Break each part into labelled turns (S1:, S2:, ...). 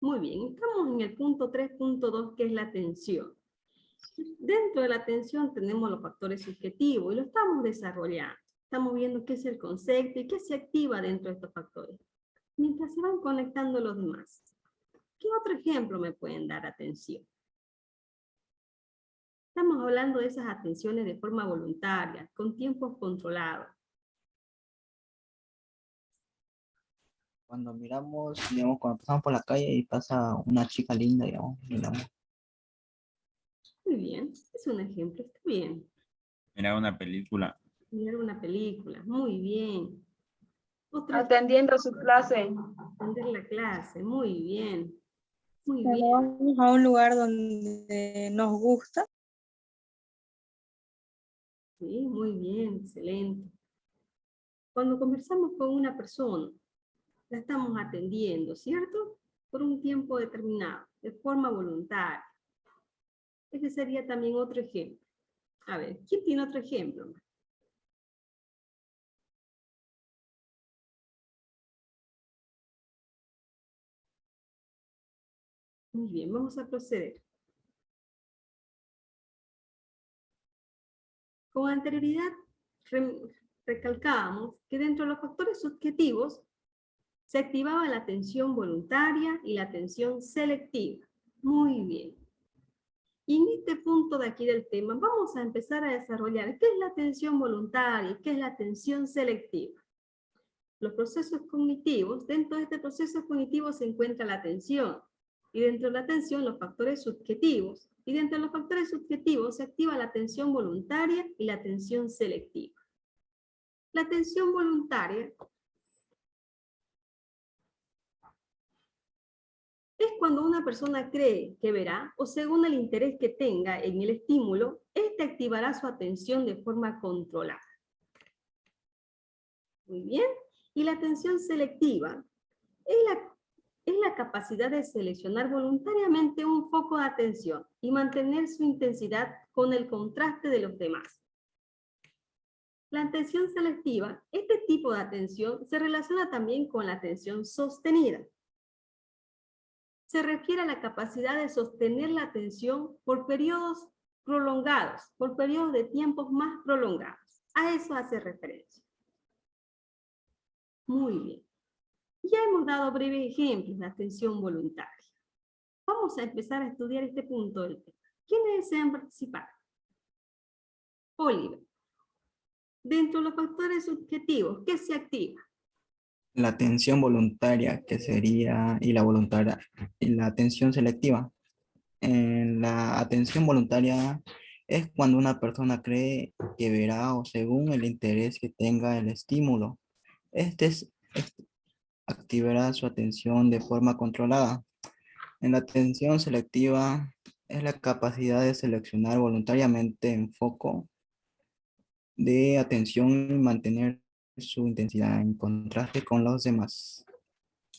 S1: Muy bien, estamos en el punto 3.2, que es la atención. Dentro de la atención tenemos los factores subjetivos y lo estamos desarrollando. Estamos viendo qué es el concepto y qué se activa dentro de estos factores, mientras se van conectando los demás. ¿Qué otro ejemplo me pueden dar? Atención. Estamos hablando de esas atenciones de forma voluntaria, con tiempos controlados.
S2: Cuando miramos, digamos, cuando pasamos por la calle y pasa una chica linda, digamos, miramos.
S1: Muy bien, es un ejemplo, está bien.
S3: Mirar una película.
S1: Mirar una película, muy bien. Otro
S4: Atendiendo su clase.
S1: atender la clase, muy bien. Muy
S5: Cuando
S1: bien,
S5: vamos a un lugar donde nos gusta,
S1: sí, muy bien, excelente. Cuando conversamos con una persona, la estamos atendiendo, ¿cierto? Por un tiempo determinado, de forma voluntaria. Ese sería también otro ejemplo. A ver, ¿quién tiene otro ejemplo? Muy bien, vamos a proceder. Con anterioridad, recalcábamos que dentro de los factores subjetivos se activaba la atención voluntaria y la atención selectiva. Muy bien. Y en este punto de aquí del tema, vamos a empezar a desarrollar qué es la atención voluntaria y qué es la atención selectiva. Los procesos cognitivos, dentro de este proceso cognitivo se encuentra la atención, y dentro de la atención los factores subjetivos, y dentro de los factores subjetivos se activa la atención voluntaria y la atención selectiva. La atención voluntaria es cuando una persona cree que verá, o según el interés que tenga en el estímulo, este activará su atención de forma controlada. Muy bien. Y la atención selectiva es la capacidad de seleccionar voluntariamente un foco de atención y mantener su intensidad con el contraste de los demás. La atención selectiva, este tipo de atención, se relaciona también con la atención sostenida. Se refiere a la capacidad de sostener la atención por periodos prolongados, por periodos de tiempos más prolongados. A eso hace referencia. Muy bien. Ya hemos dado breves ejemplos de atención voluntaria. Vamos a empezar a estudiar este punto del tema. ¿Quiénes desean participar? Oliver. Dentro de los factores subjetivos, ¿qué se activa?
S2: La atención voluntaria, que sería, y la voluntaria, y la atención selectiva. En la atención voluntaria es cuando una persona cree que verá o según el interés que tenga el estímulo. Este activará su atención de forma controlada. En la atención selectiva es la capacidad de seleccionar voluntariamente en foco de atención y mantener su intensidad en contraste con los demás.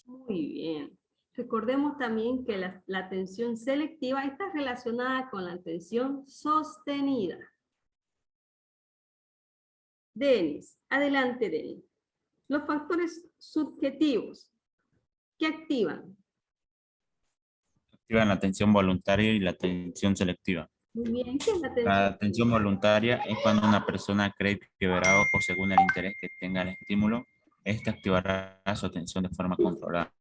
S1: Muy bien. Recordemos también que la atención selectiva está relacionada con la atención sostenida. Denis, adelante, Denis. Los factores subjetivos, ¿qué activan?
S3: Activan la atención voluntaria y la atención selectiva.
S1: Muy bien, ¿qué es la
S3: La
S1: atención?
S3: atención voluntaria es cuando una persona cree que verá o según el interés que tenga el estímulo, este activará su atención de forma controlada.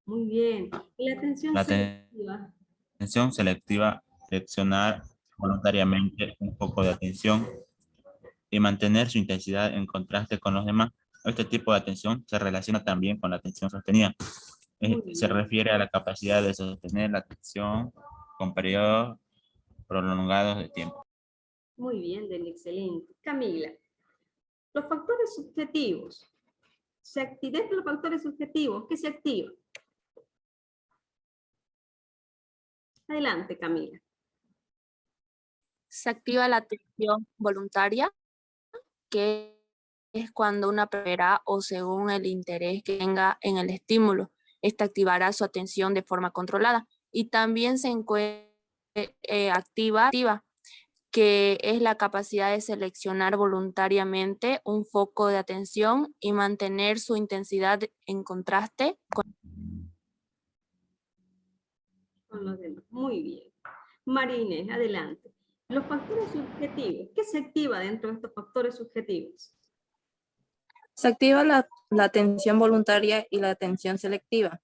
S1: Muy bien. ¿Y la atención
S3: La
S1: selectiva?
S3: atención selectiva, seleccionar voluntariamente un foco de atención y mantener su intensidad en contraste con los demás. Este tipo de atención se relaciona también con la atención sostenida.
S1: Muy
S3: Se
S1: bien.
S3: refiere a la capacidad de sostener la atención con periodos prolongados de tiempo.
S1: Muy bien, Denis, excelente. Camila, los factores subjetivos. Dentro de los factores subjetivos, ¿qué se activa? Adelante, Camila.
S6: Se activa la atención voluntaria, que es cuando una verá o según el interés que tenga en el estímulo. Esta activará su atención de forma controlada. Y también se encuentra activa, que es la capacidad de seleccionar voluntariamente un foco de atención y mantener su intensidad en contraste con
S1: con los demás. Muy bien. María Inés, adelante. Los factores subjetivos. ¿Qué se activa dentro de estos factores subjetivos?
S4: Se activa la atención voluntaria y la atención selectiva.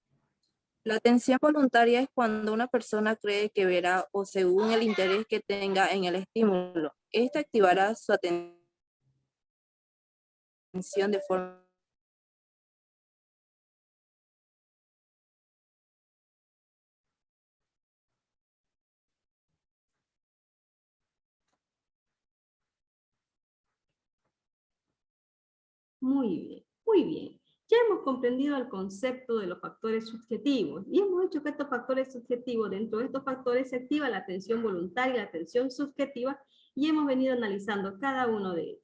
S4: La atención voluntaria es cuando una persona cree que verá o según el interés que tenga en el estímulo. Esta activará su atención de forma
S1: Muy bien, muy bien. Ya hemos comprendido el concepto de los factores subjetivos y hemos dicho que estos factores subjetivos, dentro de estos factores se activa la atención voluntaria y la atención subjetiva y hemos venido analizando cada uno de ellos.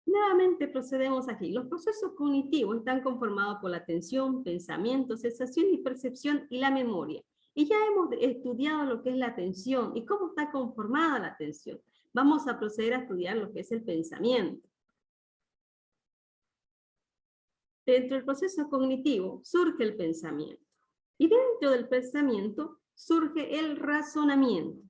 S1: Nuevamente procedemos aquí. Los procesos cognitivos están conformados por la atención, pensamiento, sensación y percepción y la memoria. Y ya hemos estudiado lo que es la atención y cómo está conformada la atención. Vamos a proceder a estudiar lo que es el pensamiento. Dentro del proceso cognitivo surge el pensamiento. Y dentro del pensamiento surge el razonamiento.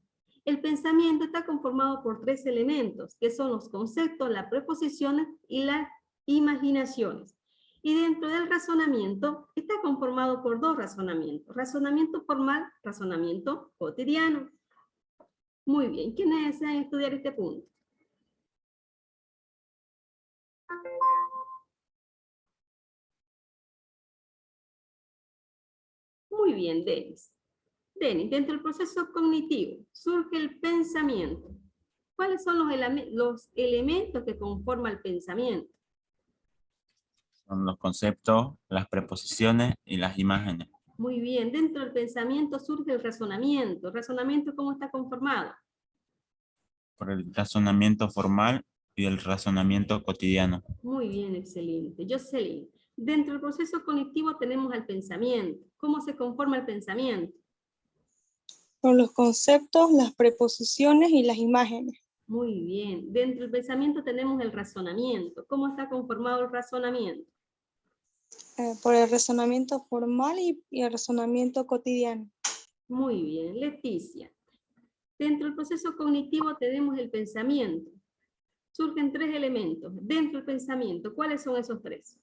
S1: El pensamiento está conformado por tres elementos, que son los conceptos, las preposiciones y las imaginaciones. Y dentro del razonamiento está conformado por dos razonamientos, razonamiento formal, razonamiento cotidiano. Muy bien, ¿quiénes desean estudiar este punto? Muy bien, Denis. Denis, dentro del proceso cognitivo surge el pensamiento. ¿Cuáles son los elementos que conforman el pensamiento?
S3: Son los conceptos, las preposiciones y las imágenes.
S1: Muy bien, dentro del pensamiento surge el razonamiento. ¿El razonamiento cómo está conformado?
S3: Por el razonamiento formal y el razonamiento cotidiano.
S1: Muy bien, excelente. Jocelyn, dentro del proceso cognitivo tenemos el pensamiento. ¿Cómo se conforma el pensamiento?
S5: Por los conceptos, las preposiciones y las imágenes.
S1: Muy bien. Dentro del pensamiento tenemos el razonamiento. ¿Cómo está conformado el razonamiento?
S5: Por el razonamiento formal y el razonamiento cotidiano.
S1: Muy bien. Leticia, dentro del proceso cognitivo tenemos el pensamiento. Surgen tres elementos dentro del pensamiento. ¿Cuáles son esos tres?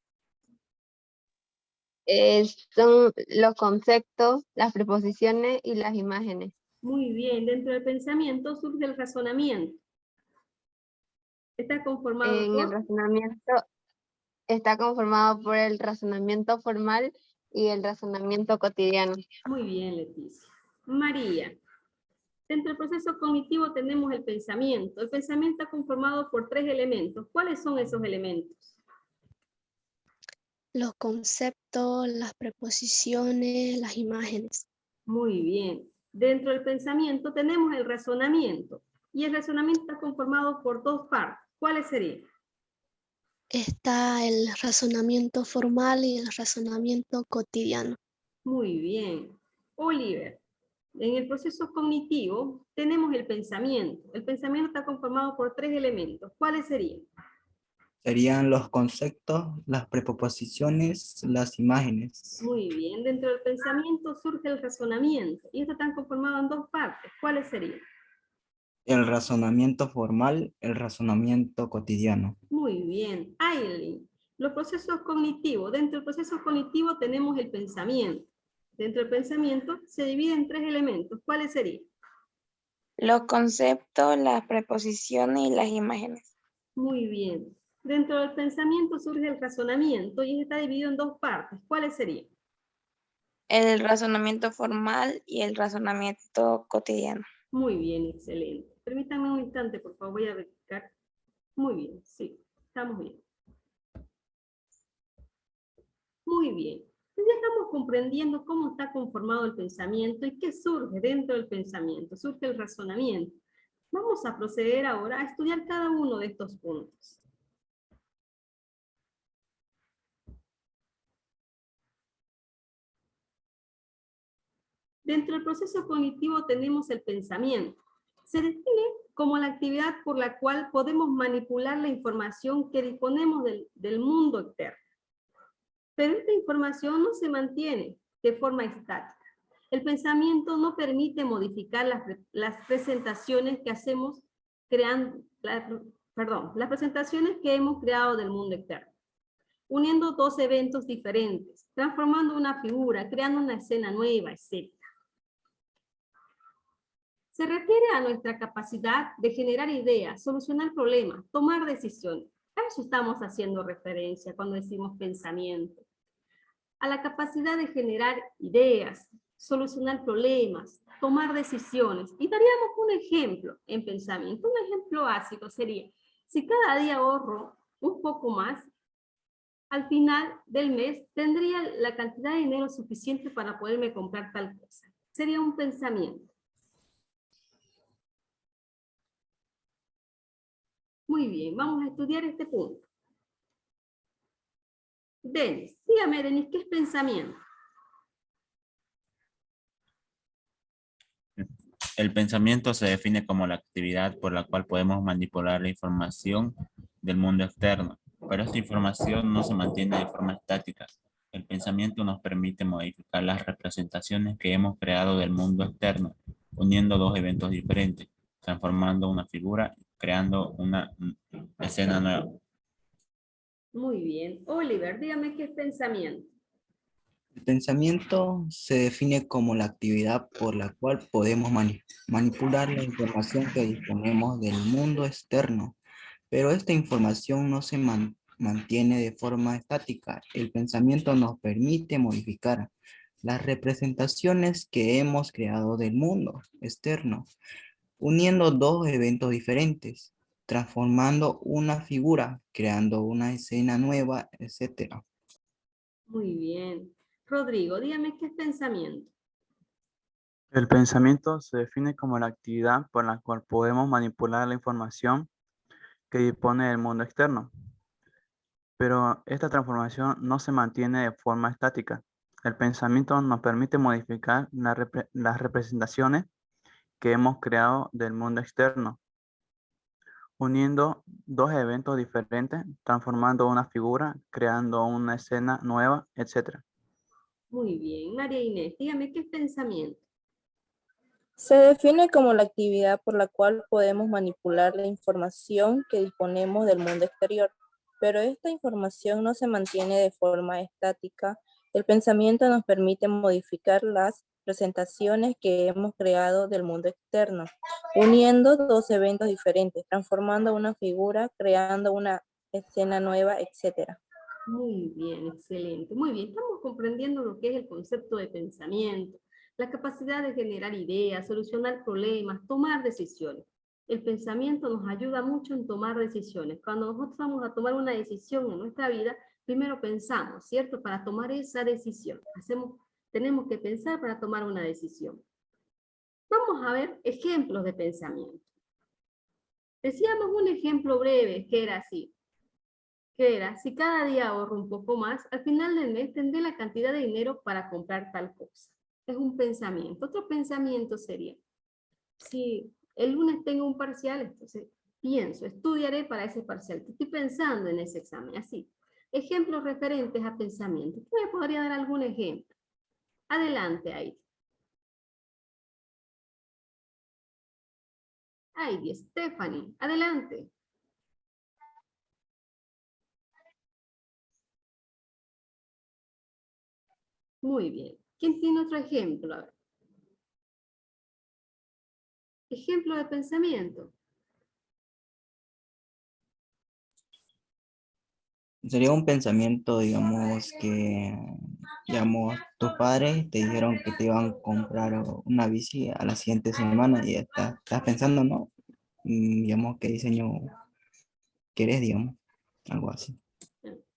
S7: Son los conceptos, las preposiciones y las imágenes.
S1: Muy bien. Dentro del pensamiento surge el razonamiento. Está conformado
S7: En el
S1: por...
S7: razonamiento está conformado por el razonamiento formal y el razonamiento cotidiano.
S1: Muy bien, Leticia. María, dentro del proceso cognitivo tenemos el pensamiento. El pensamiento está conformado por tres elementos. ¿Cuáles son esos elementos?
S8: Los conceptos, las preposiciones, las imágenes.
S1: Muy bien. Dentro del pensamiento tenemos el razonamiento. Y el razonamiento está conformado por dos partes. ¿Cuáles serían?
S8: Está el razonamiento formal y el razonamiento cotidiano.
S1: Muy bien. Oliver, en el proceso cognitivo tenemos el pensamiento. El pensamiento está conformado por tres elementos. ¿Cuáles serían?
S2: Serían los conceptos, las preposiciones, las imágenes.
S1: Muy bien. Dentro del pensamiento surge el razonamiento. Y esto está conformado en dos partes. ¿Cuáles serían?
S2: El razonamiento formal, el razonamiento cotidiano.
S1: Muy bien. Aileen, los procesos cognitivos. Dentro del proceso cognitivo tenemos el pensamiento. Dentro del pensamiento se divide en tres elementos. ¿Cuáles serían?
S9: Los conceptos, las preposiciones y las imágenes.
S1: Muy bien. Dentro del pensamiento surge el razonamiento y está dividido en dos partes. ¿Cuáles serían?
S9: El razonamiento formal y el razonamiento cotidiano.
S1: Muy bien, excelente. Permítanme un instante, por favor, voy a verificar. Muy bien, sí, estamos bien. Muy bien. Ya estamos comprendiendo cómo está conformado el pensamiento y qué surge dentro del pensamiento. Surge el razonamiento. Vamos a proceder ahora a estudiar cada uno de estos puntos. Dentro del proceso cognitivo tenemos el pensamiento. Se define como la actividad por la cual podemos manipular la información que disponemos del mundo externo. Pero esta información no se mantiene, de forma estática. El pensamiento no permite modificar las presentaciones que hacemos creando, las presentaciones que hemos creado del mundo externo, uniendo dos eventos diferentes, transformando una figura, creando una escena nueva, etc. Se refiere a nuestra capacidad de generar ideas, solucionar problemas, tomar decisiones. A eso estamos haciendo referencia cuando decimos pensamiento. A la capacidad de generar ideas, solucionar problemas, tomar decisiones. Y daríamos un ejemplo en pensamiento. Un ejemplo básico sería, si cada día ahorro un poco más, al final del mes tendría la cantidad de dinero suficiente para poderme comprar tal cosa. Sería un pensamiento. Muy bien, vamos a estudiar este punto. Denis, dígame, Denis, ¿qué es pensamiento?
S3: El pensamiento se define como la actividad por la cual podemos manipular la información del mundo externo, pero esta información no se mantiene de forma estática. El pensamiento nos permite modificar las representaciones que hemos creado del mundo externo, uniendo dos eventos diferentes, transformando una figura, creando una escena nueva.
S1: Muy bien. Oliver, dígame qué es pensamiento.
S2: El pensamiento se define como la actividad por la cual podemos manipular la información que disponemos del mundo externo, pero esta información no se mantiene de forma estática. El pensamiento nos permite modificar las representaciones que hemos creado del mundo externo, uniendo dos eventos diferentes, transformando una figura, creando una escena nueva, etc.
S1: Muy bien. Rodrigo, dígame qué es pensamiento.
S10: El pensamiento se define como la actividad por la cual podemos manipular la información que dispone del mundo externo, pero esta transformación no se mantiene de forma estática. El pensamiento nos permite modificar las representaciones que hemos creado del mundo externo, uniendo dos eventos diferentes, transformando una figura, creando una escena nueva, etc.
S1: Muy bien. María Inés, dígame qué es pensamiento.
S4: Se define como la actividad por la cual podemos manipular la información que disponemos del mundo exterior, pero esta información no se mantiene de forma estática. El pensamiento nos permite modificar las presentaciones que hemos creado del mundo externo, uniendo dos eventos diferentes, transformando una figura, creando una escena nueva, etc.
S1: Muy bien, excelente. Muy bien, estamos comprendiendo lo que es el concepto de pensamiento, la capacidad de generar ideas, solucionar problemas, tomar decisiones. El pensamiento nos ayuda mucho en tomar decisiones. Cuando nosotros vamos a tomar una decisión en nuestra vida, primero pensamos, ¿cierto? Para tomar esa decisión. Tenemos que pensar para tomar una decisión. Vamos a ver ejemplos de pensamiento. Decíamos un ejemplo breve que era así. Que era, si cada día ahorro un poco más, al final del mes tendré la cantidad de dinero para comprar tal cosa. Es un pensamiento. Otro pensamiento sería, si el lunes tengo un parcial, entonces pienso, estudiaré para ese parcial. Estoy pensando en ese examen, así. Ejemplos referentes a pensamiento. ¿Usted me podría dar algún ejemplo? Adelante, Heidi. Heidi, Stephanie, adelante. Muy bien. ¿Quién tiene otro ejemplo? A ver. Ejemplo de pensamiento.
S2: Sería un pensamiento, digamos, que, digamos, tus padres te dijeron que te iban a comprar una bici a la siguiente semana y estás pensando, ¿no? Digamos, ¿qué diseño quieres, digamos? Algo así.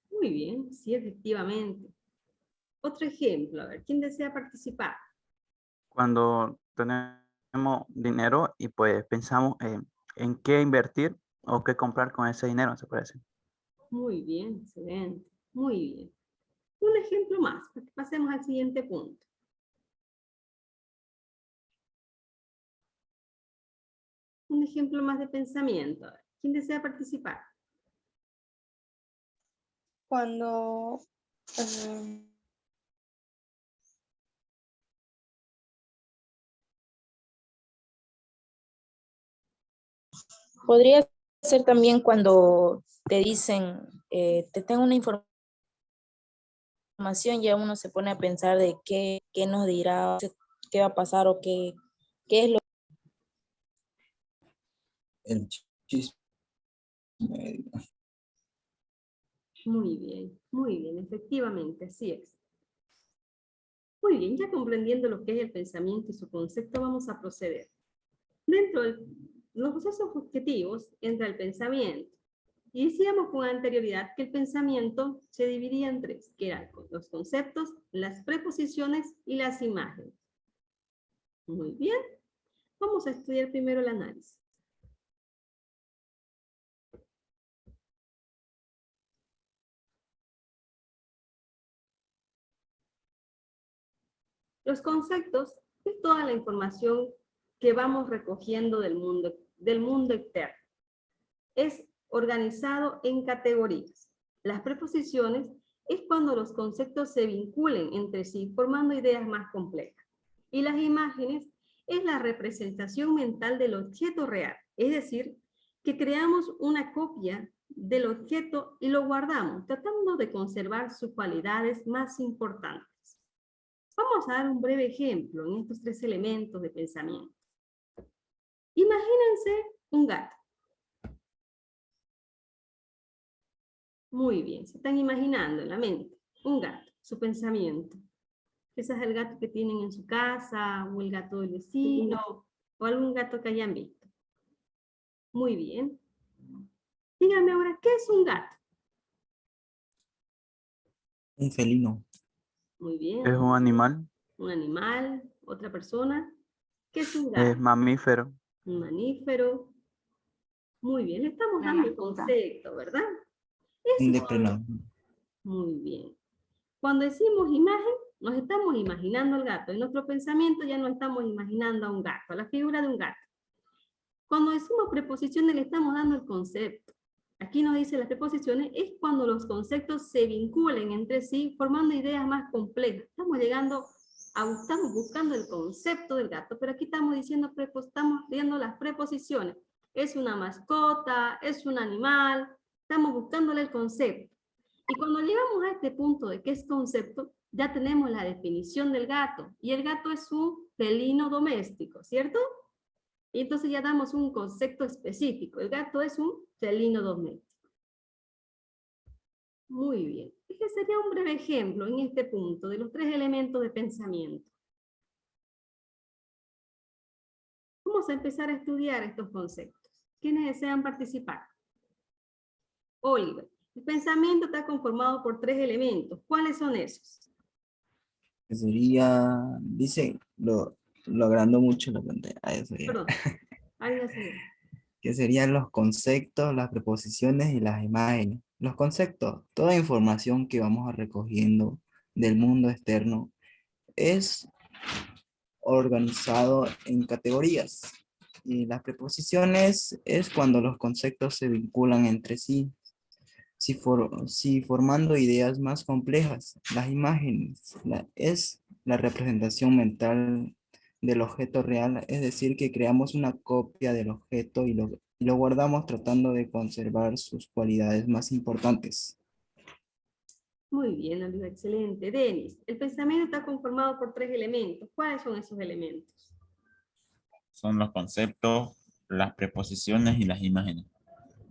S1: Muy bien, sí, efectivamente. Otro ejemplo, a ver, ¿quién desea participar?
S10: Cuando tenemos dinero y pues pensamos en qué invertir o qué comprar con ese dinero, se puede decir.
S1: Muy bien, excelente, muy bien. Un ejemplo más, para que pasemos al siguiente punto. Un ejemplo más de pensamiento. A ver, ¿quién desea participar?
S5: Cuando
S11: Podría ser también cuando te dicen, te tengo una información, ya uno se pone a pensar de qué nos dirá, qué va a pasar o qué es lo
S2: El chisme.
S1: muy bien, efectivamente, así es. Muy bien, ya comprendiendo lo que es el pensamiento y su concepto, vamos a proceder. Dentro de los procesos objetivos entra el pensamiento. Y decíamos con anterioridad que el pensamiento se dividía en tres, que eran los conceptos, las preposiciones y las imágenes. Muy bien. Vamos a estudiar primero el análisis. Los conceptos es toda la información que vamos recogiendo del mundo externo. Es organizado en categorías. Las preposiciones es cuando los conceptos se vinculen entre sí, formando ideas más complejas. Y las imágenes es la representación mental del objeto real, es decir, que creamos una copia del objeto y lo guardamos, tratando de conservar sus cualidades más importantes. Vamos a dar un breve ejemplo en estos tres elementos de pensamiento. Imagínense un gato. Muy bien, se están imaginando en la mente un gato, su pensamiento. Ese es el gato que tienen en su casa, o el gato del vecino, o algún gato que hayan visto. Muy bien. Díganme ahora, ¿qué es un gato?
S2: Un felino.
S1: Muy bien.
S10: Es un animal,
S1: Un animal, otra persona. ¿Qué es un
S10: es
S1: gato?
S10: mamífero,
S1: Un mamífero. Muy bien, le estamos
S7: Una
S1: dando el
S7: mascota.
S1: concepto, ¿verdad?
S2: Un
S1: Eso es
S2: depredador.
S1: muy bien. Cuando decimos imagen, nos estamos imaginando al gato. En nuestro pensamiento ya no estamos imaginando a un gato, a la figura de un gato. Cuando decimos preposiciones, le estamos dando el concepto. Aquí nos dice las preposiciones, es cuando los conceptos se vinculen entre sí, formando ideas más complejas. Estamos buscando el concepto del gato, pero aquí estamos viendo las preposiciones. Es una mascota, es un animal, estamos buscándole el concepto. Y cuando llegamos a este punto de qué es concepto, ya tenemos la definición del gato. Y el gato es un felino doméstico, ¿cierto? Y entonces ya damos un concepto específico. El gato es un felino doméstico. Muy bien. Este sería un breve ejemplo en este punto de los tres elementos de pensamiento. Vamos a empezar a estudiar estos conceptos. ¿Quiénes desean participar? Oliver. El pensamiento está conformado por tres elementos. ¿Cuáles son esos?
S2: Que sería, dice, lo agrando mucho la pantalla. Eso ya.
S1: Perdón. Ahí ya se ve.
S2: Que serían los conceptos, las preposiciones y las imágenes. Los conceptos, toda información que vamos recogiendo del mundo externo es organizado en categorías. Y las preposiciones es cuando los conceptos se vinculan entre sí, si formando ideas más complejas. Las imágenes es la representación mental del objeto real, es decir, que creamos una copia del objeto y lo guardamos tratando de conservar sus cualidades más importantes.
S1: Muy bien, Oliver, excelente. Denis, el pensamiento está conformado por tres elementos. ¿Cuáles son esos elementos?
S3: Son los conceptos, las preposiciones y las imágenes.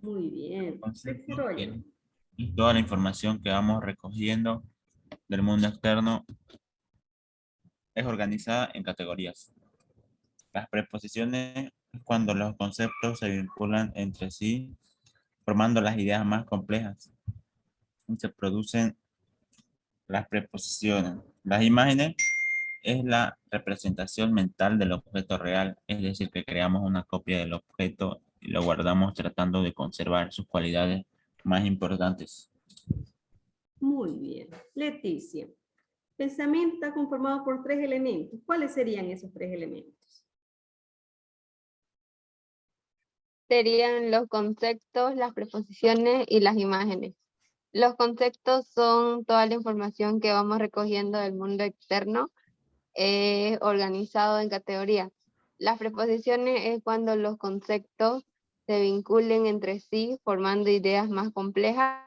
S1: Muy bien.
S3: Conceptos
S1: Desarrollo.
S3: y toda la información que vamos recogiendo del mundo externo es organizada en categorías. Las preposiciones es cuando los conceptos se vinculan entre sí, formando las ideas más complejas. Se producen las preposiciones. Las imágenes es la representación mental del objeto real, es decir, que creamos una copia del objeto y lo guardamos tratando de conservar sus cualidades más importantes.
S1: Muy bien. Leticia. Pensamiento está conformado por tres elementos. ¿Cuáles serían esos tres elementos?
S7: Serían los conceptos, las preposiciones y las imágenes. Los conceptos son toda la información que vamos recogiendo del mundo externo, organizado en categorías. Las preposiciones es cuando los conceptos se vinculen entre sí formando ideas más complejas,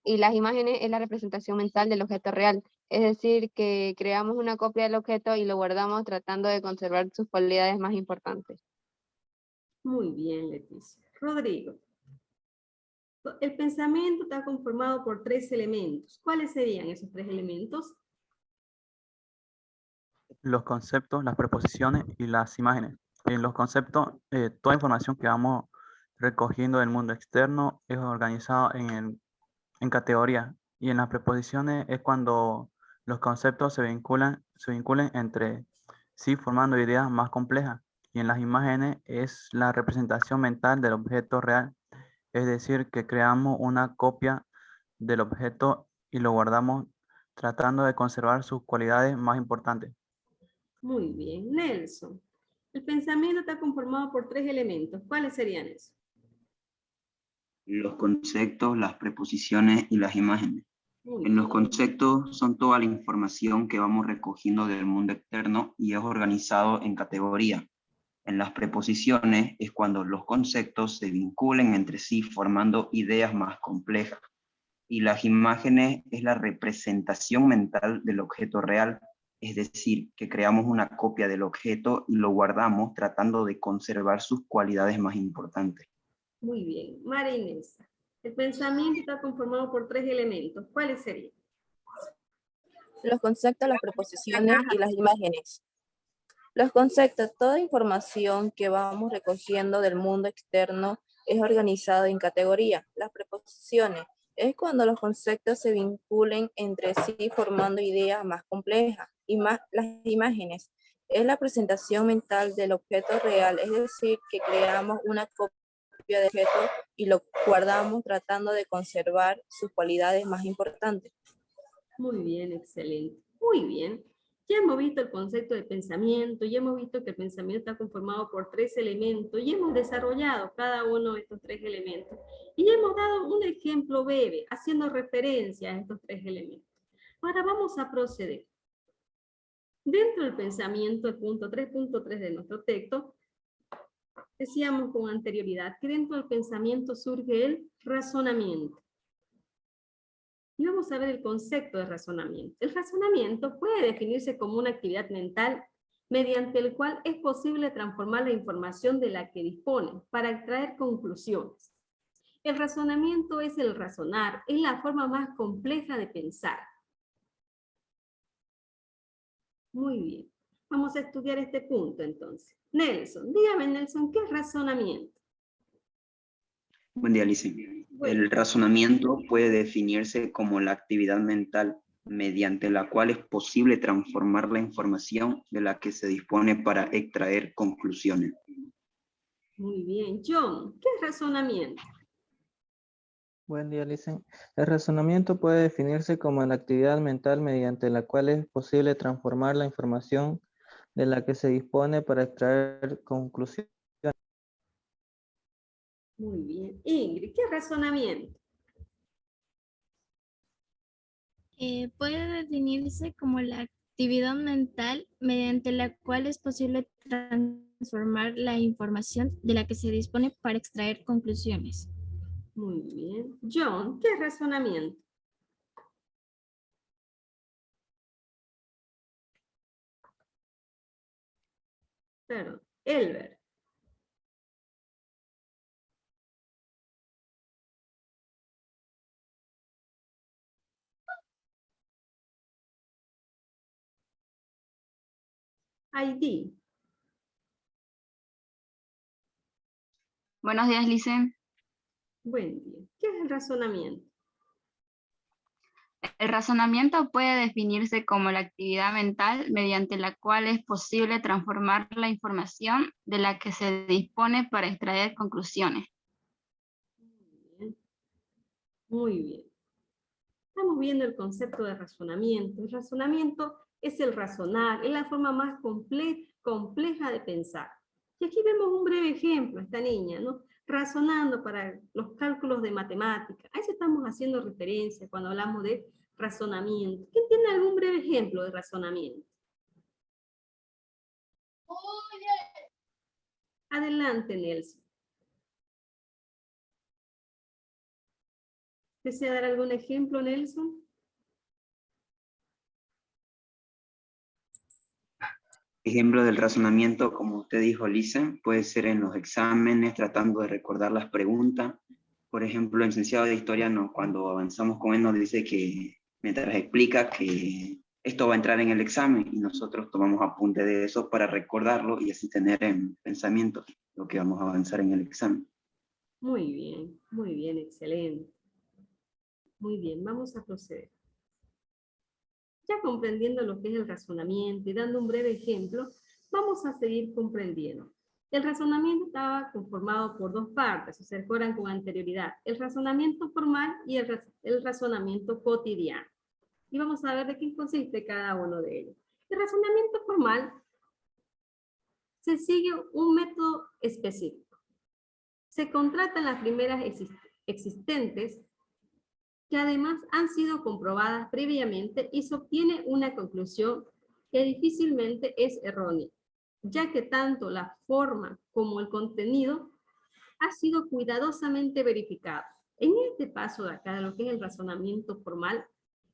S7: y las imágenes es la representación mental del objeto real. Es decir, que creamos una copia del objeto y lo guardamos tratando de conservar sus cualidades más importantes.
S1: Muy bien, Leticia. Rodrigo. El pensamiento está conformado por 3 elementos. ¿Cuáles serían esos 3 elementos?
S10: Los conceptos, las preposiciones y las imágenes. En los conceptos, toda información que vamos recogiendo del mundo externo es organizado en categorías. Y en las preposiciones es cuando los conceptos se vinculan entre sí formando ideas más complejas. Y en las imágenes es la representación mental del objeto real. Es decir, que creamos una copia del objeto y lo guardamos tratando de conservar sus cualidades más importantes.
S1: Muy bien. Nelson. El pensamiento está conformado por 3 elementos. ¿Cuáles serían esos?
S12: Los conceptos, las preposiciones y las imágenes.
S1: Muy
S12: En los
S1: bien.
S12: conceptos son toda la información que vamos recogiendo del mundo externo y es organizado en categorías. En las preposiciones es cuando los conceptos se vinculen entre sí formando ideas más complejas. Y las imágenes es la representación mental del objeto real, es decir, que creamos una copia del objeto y lo guardamos tratando de conservar sus cualidades más importantes.
S1: Muy bien. María Inés. El pensamiento está conformado por 3 elementos. ¿Cuáles serían?
S4: Los conceptos, las preposiciones y las imágenes. Los conceptos, toda información que vamos recogiendo del mundo externo es organizado en categorías. Las preposiciones es cuando los conceptos se vinculen entre sí formando ideas más complejas. Y las imágenes es la presentación mental del objeto real, es decir, que creamos una copia del objeto y lo guardamos tratando de conservar sus cualidades más importantes.
S1: Muy bien, excelente. Muy bien. Ya hemos visto el concepto de pensamiento, ya hemos visto que el pensamiento está conformado por 3 elementos y hemos desarrollado cada uno de estos 3 elementos. Y ya hemos dado un ejemplo breve haciendo referencia a estos 3 elementos. Ahora vamos a proceder. Dentro del pensamiento, el punto 3.3 de nuestro texto, decíamos con anterioridad que dentro del pensamiento surge el razonamiento. Y vamos a ver el concepto de razonamiento. El razonamiento puede definirse como una actividad mental mediante el cual es posible transformar la información de la que dispone para extraer conclusiones. El razonamiento es el razonar, es la forma más compleja de pensar. Muy bien. Vamos a estudiar este punto entonces. Nelson, dígame Nelson, ¿qué es razonamiento?
S12: Buen día, Alicia. El razonamiento puede definirse como la actividad mental mediante la cual es posible transformar la información de la que se dispone para extraer conclusiones.
S1: Muy bien. John, ¿qué es razonamiento?
S13: Buen día, Licen. El razonamiento puede definirse como la actividad mental mediante la cual es posible transformar la información de la que se dispone para extraer conclusiones.
S1: Muy bien. Ingrid, ¿qué es razonamiento?
S14: Puede definirse como la actividad mental mediante la cual es posible transformar la información de la que se dispone para extraer conclusiones.
S1: Muy bien. John, ¿qué es razonamiento? Perdón. Elber. Heidi.
S15: Buenos días, Licen.
S1: Buen día. ¿Qué es el razonamiento?
S15: El razonamiento puede definirse como la actividad mental mediante la cual es posible transformar la información de la que se dispone para extraer conclusiones.
S1: Muy bien. Estamos viendo el concepto de razonamiento. El razonamiento es el razonar, es la forma más compleja de pensar. Y aquí vemos un breve ejemplo, esta niña, ¿no? Razonando para los cálculos de matemática. A eso estamos haciendo referencia cuando hablamos de razonamiento. ¿Quién tiene algún breve ejemplo de razonamiento? Adelante, Nelson. ¿Desea dar algún ejemplo, Nelson?
S12: Ejemplo del razonamiento, como usted dijo, Lisa, puede ser en los exámenes, tratando de recordar las preguntas. Por ejemplo, en licenciado de Historia, cuando avanzamos con él, nos dice que, mientras explica que esto va a entrar en el examen, y nosotros tomamos apunte de eso para recordarlo y así tener en pensamiento lo que vamos a avanzar en el examen.
S1: Muy bien, excelente. Muy bien, vamos a proceder. Ya comprendiendo lo que es el razonamiento y dando un breve ejemplo, vamos a seguir comprendiendo. El razonamiento estaba conformado por dos partes, se recuerdan con anterioridad, el razonamiento formal y el razonamiento cotidiano. Y vamos a ver de qué consiste cada uno de ellos. El razonamiento formal se sigue un método específico. Se contratan las primeras existentes que además han sido comprobadas previamente y se obtiene una conclusión que difícilmente es errónea, ya que tanto la forma como el contenido ha sido cuidadosamente verificado. En este paso de acá, de lo que es el razonamiento formal,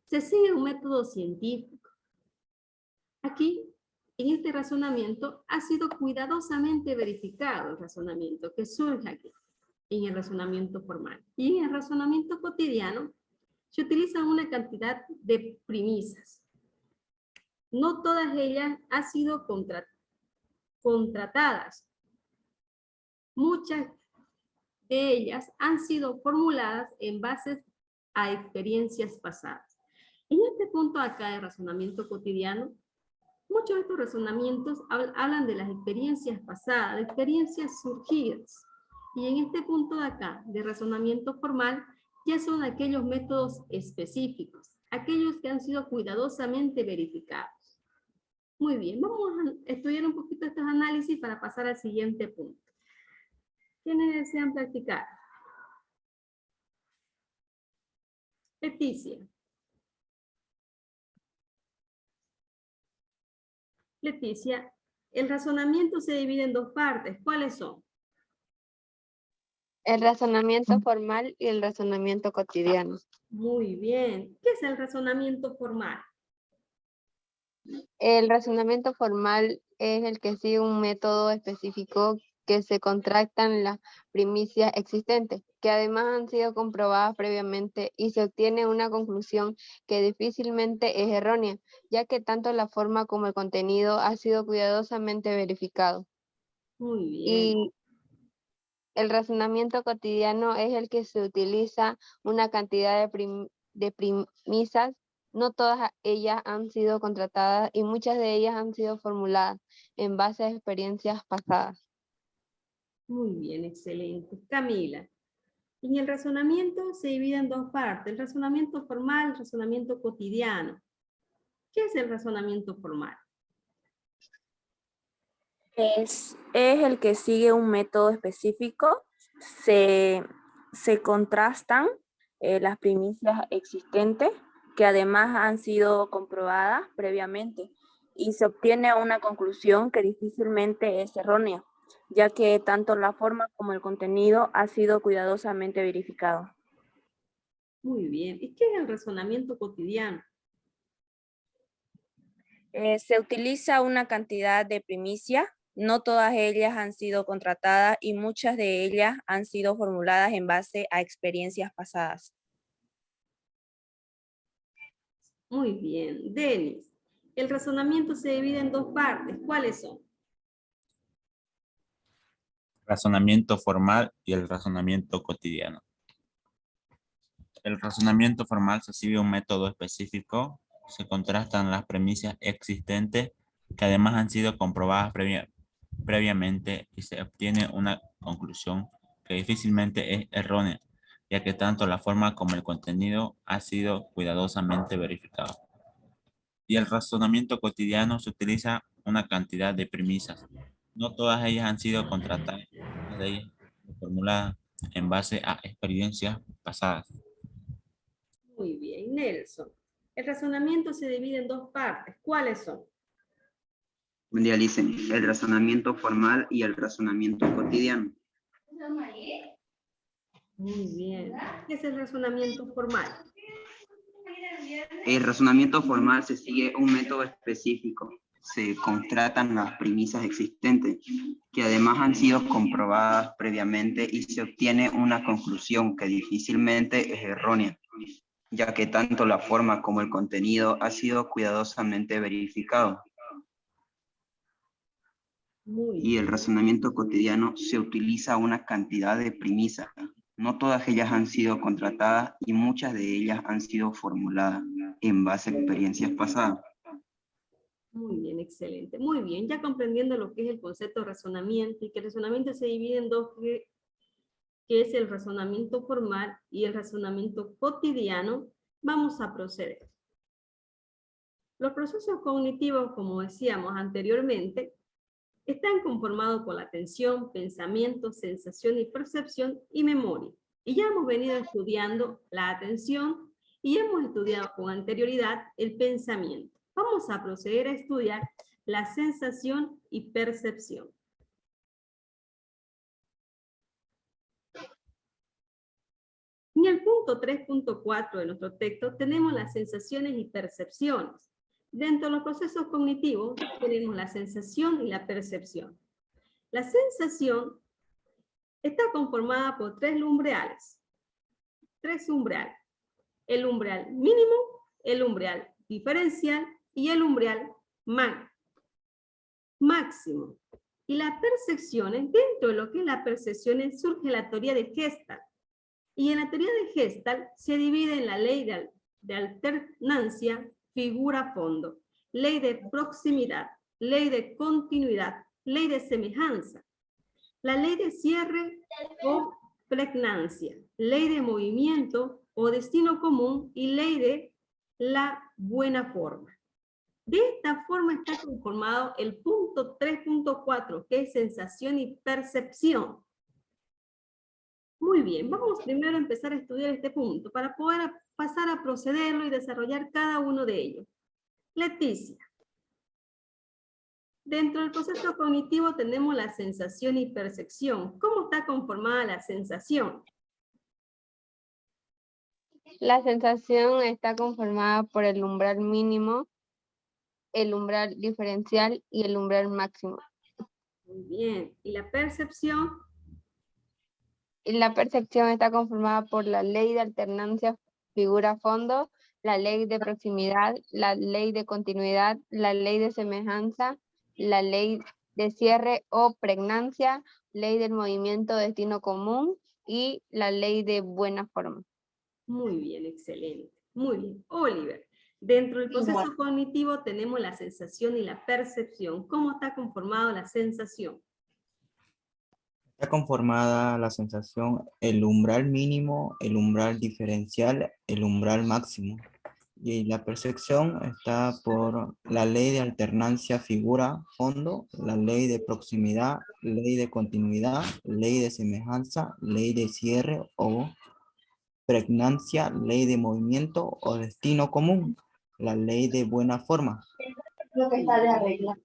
S1: se sigue un método científico. Aquí, en este razonamiento, ha sido cuidadosamente verificado el razonamiento que surge aquí, en el razonamiento formal. Y en el razonamiento cotidiano, se utilizan una cantidad de premisas. No todas ellas han sido contratadas. Muchas de ellas han sido formuladas en base a experiencias pasadas. En este punto acá de razonamiento cotidiano, muchos de estos razonamientos hablan de las experiencias pasadas, de experiencias surgidas. Y en este punto de acá, de razonamiento formal, ya son aquellos métodos específicos, aquellos que han sido cuidadosamente verificados. Muy bien, vamos a estudiar un poquito estos análisis para pasar al siguiente punto. ¿Quiénes desean practicar? Leticia. Leticia, el razonamiento se divide en dos partes. ¿Cuáles son?
S7: El razonamiento formal y el razonamiento cotidiano.
S1: Muy bien. ¿Qué es el razonamiento formal?
S7: El razonamiento formal es el que sigue un método específico que se contrastan las primicias existentes, que además han sido comprobadas previamente y se obtiene una conclusión que difícilmente es errónea, ya que tanto la forma como el contenido ha sido cuidadosamente verificado.
S1: Muy bien.
S7: Y el razonamiento cotidiano es el que se utiliza una cantidad de premisas. No todas ellas han sido contratadas y muchas de ellas han sido formuladas en base a experiencias pasadas.
S1: Muy bien, excelente. Camila, en el razonamiento se divide en dos partes, el razonamiento formal y el razonamiento cotidiano. ¿Qué es el razonamiento formal?
S6: Es el que sigue un método específico, se contrastan las primicias existentes que además han sido comprobadas previamente y se obtiene una conclusión que difícilmente es errónea, ya que tanto la forma como el contenido ha sido cuidadosamente verificado.
S1: Muy bien. ¿Y qué es el razonamiento cotidiano?
S6: Se utiliza una cantidad de primicias. No todas ellas han sido contratadas y muchas de ellas han sido formuladas en base a experiencias pasadas.
S1: Muy bien. Denis, el razonamiento se divide en dos partes. ¿Cuáles son?
S3: Razonamiento formal y el razonamiento cotidiano. El razonamiento formal se sigue un método específico, se contrastan las premisas existentes que además han sido comprobadas previamente y se obtiene una conclusión que difícilmente es errónea, ya que tanto la forma como el contenido ha sido cuidadosamente verificado. Y el razonamiento cotidiano se utiliza una cantidad de premisas. No todas ellas han sido contratadas, muchas de ellas formuladas en base a experiencias pasadas.
S1: Muy bien. Nelson, el razonamiento se divide en dos partes. ¿Cuáles son?
S12: Buen día, Licen. El razonamiento formal y el razonamiento cotidiano.
S1: Muy bien. ¿Qué es el razonamiento formal?
S12: El razonamiento formal se sigue un método específico. Se contratan las premisas existentes, que además han sido comprobadas previamente y se obtiene una conclusión que difícilmente es errónea, ya que tanto la forma como el contenido ha sido cuidadosamente verificado. Y el razonamiento cotidiano se utiliza una cantidad de premisas. No todas ellas han sido contratadas y muchas de ellas han sido formuladas en base a experiencias pasadas.
S1: Muy bien, excelente. Muy bien, ya comprendiendo lo que es el concepto de razonamiento y que el razonamiento se divide en dos, que es el razonamiento formal y el razonamiento cotidiano, vamos a proceder. Los procesos cognitivos, como decíamos anteriormente, están conformados por la atención, pensamiento, sensación y percepción y memoria. Y ya hemos venido estudiando la atención y hemos estudiado con anterioridad el pensamiento. Vamos a proceder a estudiar la sensación y percepción. En el punto 3.4 de nuestro texto tenemos las sensaciones y percepciones. Dentro de los procesos cognitivos tenemos la sensación y la percepción. La sensación está conformada por tres umbrales. Tres umbrales. El umbral mínimo, el umbral diferencial y el umbral máximo. Y las percepciones, dentro de lo que es la percepción, surge la teoría de Gestalt. Y en la teoría de Gestalt se divide en la ley de alternancia, figura-fondo, ley de proximidad, ley de continuidad, ley de semejanza, la ley de cierre o pregnancia, ley de movimiento o destino común y ley de la buena forma. De esta forma está conformado el punto 3.4, que es sensación y percepción. Muy bien, vamos primero a empezar a estudiar este punto para poder pasar a procederlo y desarrollar cada uno de ellos. Leticia. Dentro del proceso cognitivo tenemos la sensación y percepción. ¿Cómo está conformada la sensación?
S7: La sensación está conformada por el umbral mínimo, el umbral diferencial y el umbral máximo.
S1: Muy bien. ¿Y la percepción?
S7: Y la percepción está conformada por la ley de alternancia figura-fondo, la ley de proximidad, la ley de continuidad, la ley de semejanza, la ley de cierre o pregnancia, ley del movimiento destino común y la ley de buena forma.
S1: Muy bien, excelente. Muy bien. Oliver, dentro del proceso cognitivo tenemos la sensación y la percepción. ¿Cómo está conformado la sensación?
S2: Está conformada la sensación, el umbral mínimo, el umbral diferencial, el umbral máximo. Y la percepción está por la ley de alternancia figura-fondo, la ley de proximidad, ley de continuidad, ley de semejanza, ley de cierre o pregnancia, ley de movimiento o destino común, la ley de buena forma.
S9: Lo que está de arreglar.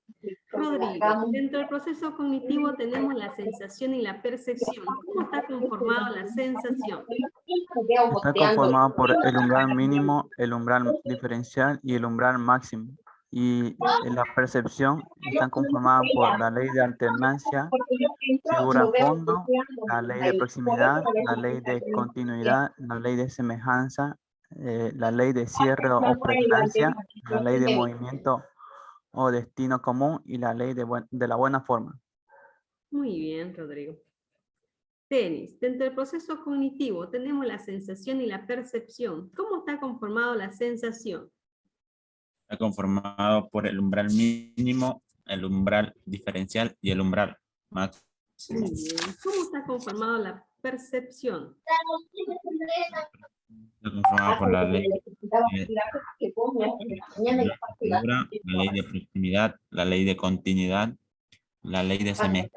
S1: Rodrigo, dentro del proceso cognitivo tenemos la sensación y la percepción. ¿Cómo está conformada la sensación?
S10: Está conformado por el umbral mínimo, el umbral diferencial y el umbral máximo. Y la percepción está conformada por la ley de alternancia, figura-fondo, la ley de proximidad, la ley de continuidad, la ley de semejanza, la ley de cierre o pregnancia, la ley de movimiento o destino común y la ley de la buena forma.
S1: Muy bien, Rodrigo. Tenis, dentro del proceso cognitivo tenemos la sensación y la percepción. ¿Cómo está conformado la sensación?
S3: Está conformado por el umbral mínimo, el umbral diferencial y el umbral máximo.
S1: Muy bien. ¿Cómo está conformado la percepción?
S3: Está conformado por la ley de proximidad, la ley de continuidad, la ley de semejanza,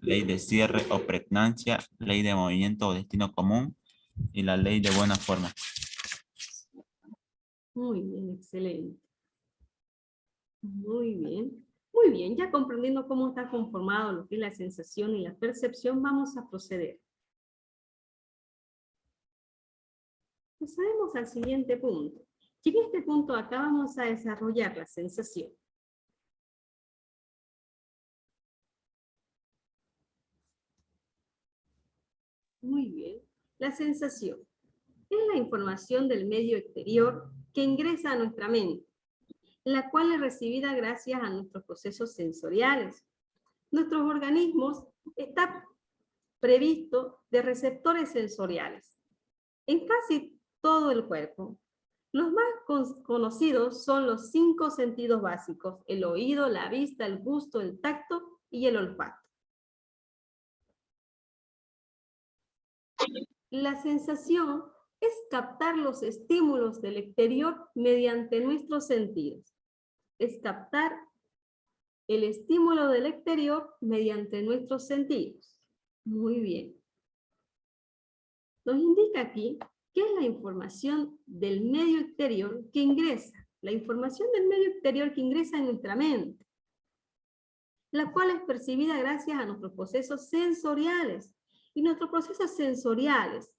S3: ley de cierre o pregnancia, ley de movimiento o destino común y la ley de buena forma.
S1: Muy bien, excelente. Muy bien. Muy bien, ya comprendiendo cómo está conformado lo que es la sensación y la percepción, vamos a proceder. Procedemos al siguiente punto. Y en este punto acá vamos a desarrollar la sensación. Muy bien. La sensación es la información del medio exterior que ingresa a nuestra mente, la cual es recibida gracias a nuestros procesos sensoriales. Nuestros organismos están previstos de receptores sensoriales en casi todo el cuerpo. Los más conocidos son los 5 sentidos básicos: el oído, la vista, el gusto, el tacto y el olfato. La sensación es captar los estímulos del exterior mediante nuestros sentidos. Es captar el estímulo del exterior mediante nuestros sentidos. Muy bien. Nos indica aquí qué es la información del medio exterior que ingresa. La información del medio exterior que ingresa en nuestra mente, la cual es percibida gracias a nuestros procesos sensoriales. Y nuestros procesos sensoriales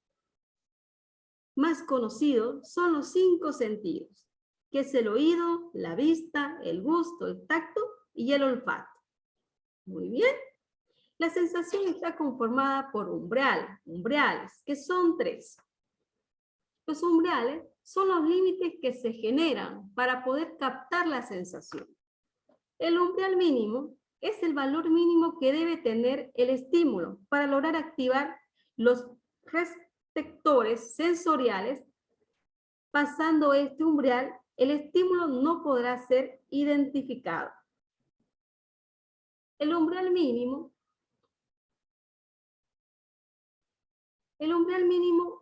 S1: más conocidos son los 5 sentidos, que es el oído, la vista, el gusto, el tacto y el olfato. Muy bien. La sensación está conformada por umbrales, que son 3. Los umbrales son los límites que se generan para poder captar la sensación. El umbral mínimo es el valor mínimo que debe tener el estímulo para lograr activar los receptores sensoriales. Pasando este umbral, el estímulo no podrá ser identificado. El umbral mínimo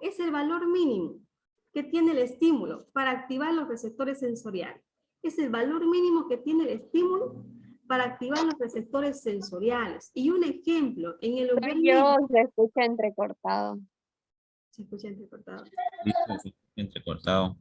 S1: es el valor mínimo que tiene el estímulo para activar los receptores sensoriales. Es el valor mínimo que tiene el estímulo para activar los receptores sensoriales. Y un ejemplo, en el umbral mínimo...
S7: Se escucha entrecortado.
S1: ¿Se escucha entrecortado?
S3: Sí, entrecortado.